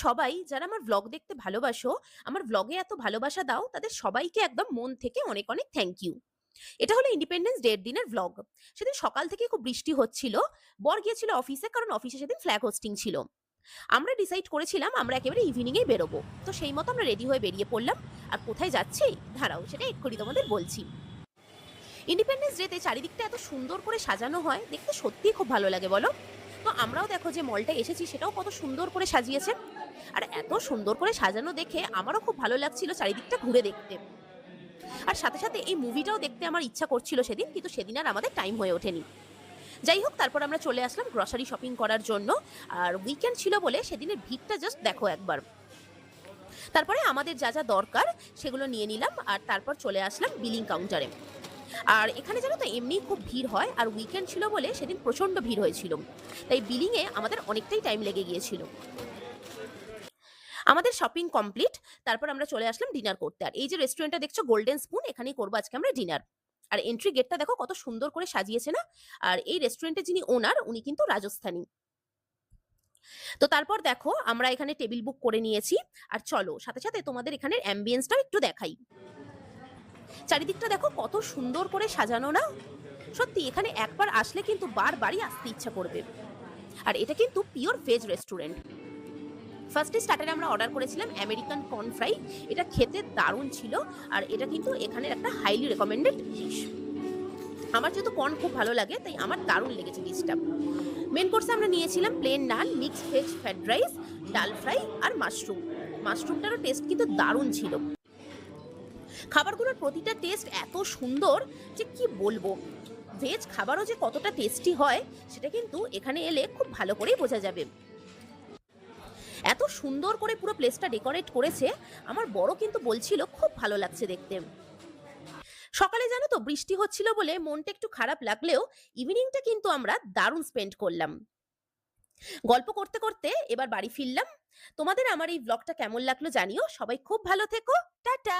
সবাই যারা আমার ভ্লগ দেখতে ভালোবাসো, আমার ভ্লগে এত ভালোবাসা দাও, তাদের সবাইকে একদম মন থেকে অনেক, অনেক থ্যাংক ইউ। এটা হলো ইন্ডিপেন্ডেন্স ডে এর দিনের ভ্লগ। সেদিন সকাল থেকে খুব বৃষ্টি হচ্ছিল। বর গিয়েছিল অফিসে, কারণ অফিসে সেদিন ফ্ল্যাগ হোস্টিং ছিল। আমরা ডিসাইড করেছিলাম আমরা একেবারে ইভিনিং এই বেরোবো। তো সেই মতো আমরা রেডি হয়ে বেরিয়ে পড়লাম। আর কোথায় যাচ্ছি? দাঁড়াও, সেটা এক্ষুনি তোমাদের বলছি। ইন্ডিপেন্ডেন্স ডেতে চারিদিকটা এত সুন্দর করে সাজানো হয়, দেখতে সত্যিই খুব ভালো লাগে বলো? তো আমরাও দেখো যে মলটা এসেছি সেটাও কত সুন্দর করে সাজিয়েছে। আর এত সুন্দর করে সাজানো দেখে আমারও খুব ভালো লাগছিল চারিদিকটা ঘুরে দেখতে। আর সাথে সাথে এই মুভিটাও দেখতে আমার ইচ্ছা করছিল সেদিন, কিন্তু সেদিন আর আমাদের টাইম হয়ে ওঠেনি। যাই হোক, তারপর আমরা চলে আসলাম গ্রসারি শপিং করার জন্য। আর উইকেন্ড ছিল বলে সেদিনের ভিড়টা জাস্ট দেখো একবার। তারপরে আমাদের যা যা দরকার সেগুলো নিয়ে নিলাম, আর তারপর চলে আসলাম বিলিং কাউন্টারে। আর এখানে জানো তো এমনিই খুব ভিড় হয়, আর উইকেন্ড ছিল বলে সেদিন প্রচন্ড ভিড় হয়েছিল। তাই বিলিংয়ে আমাদের অনেকটাই টাইম লেগে গিয়েছিল। আমাদের শপিং কমপ্লিট। তারপর আমরা চলে আসলাম ডিনার করতে। আর এই যে রেস্টুরেন্টটা দেখছো গোল্ডেন স্পুন, এখানেই করবো আজকে আমরা ডিনার। আর এন্ট্রি গেটটা দেখো কত সুন্দর করে সাজিয়েছে না? আর এই রেস্টুরেন্টের যিনি ওনার, উনি কিন্তু রাজস্থানী। তো তারপর দেখো আমরা এখানে টেবিল বুক করে নিয়েছি। আর চলো সাথে সাথে তোমাদের এখানের অ্যাম্বিয়েন্সটাও একটু দেখাই। চারিদিকটা দেখো কত সুন্দর করে সাজানো না? সত্যি এখানে একবার আসলে কিন্তু বারবারই আসতে ইচ্ছা করবে। আর এটা কিন্তু পিওর ভেজ রেস্টুরেন্ট। ফার্স্টে স্টার্টারে আমরা অর্ডার করেছিলাম আমেরিকান কর্ন ফ্রাই। এটা খেতে দারুণ ছিল। আর এটা কিন্তু এখানের একটা হাইলি রেকমেন্ডেড ডিশ। আমার যেহেতু কর্ন খুব ভালো লাগে, তাই আমার দারুণ লেগেছে ডিশটা। মেন কোর্সে আমরা নিয়েছিলাম প্লেন নান, মিক্সড ভেজ ফ্রাইড রাইস, ডাল ফ্রাই আর মাশরুম। মাশরুমটারও টেস্ট কিন্তু দারুণ ছিল। খাবারগুলোর প্রতিটা টেস্ট এত সুন্দর যে কি বলবো। ভেজ খাবারও যে কতটা টেস্টি হয় সেটা কিন্তু এখানে এলে খুব ভালো করেই বোঝা যাবে। এত সুন্দর করে পুরো প্লেসটা ডেকোরেট করেছে, আমার বড় কিন্তু বলছিল খুব ভালো লাগছে দেখতে। সকালে জানো তো বৃষ্টি হচ্ছিল বলে মনটা একটু খারাপ লাগলেও ইভিনিংটা কিন্তু আমরা দারুণ স্পেন্ড করলাম। গল্প করতে করতে এবার বাড়ি ফিরলাম। তোমাদের আমার এই ব্লগটা কেমন লাগলো জানিও। সবাই খুব ভালো থেকো। টাটা।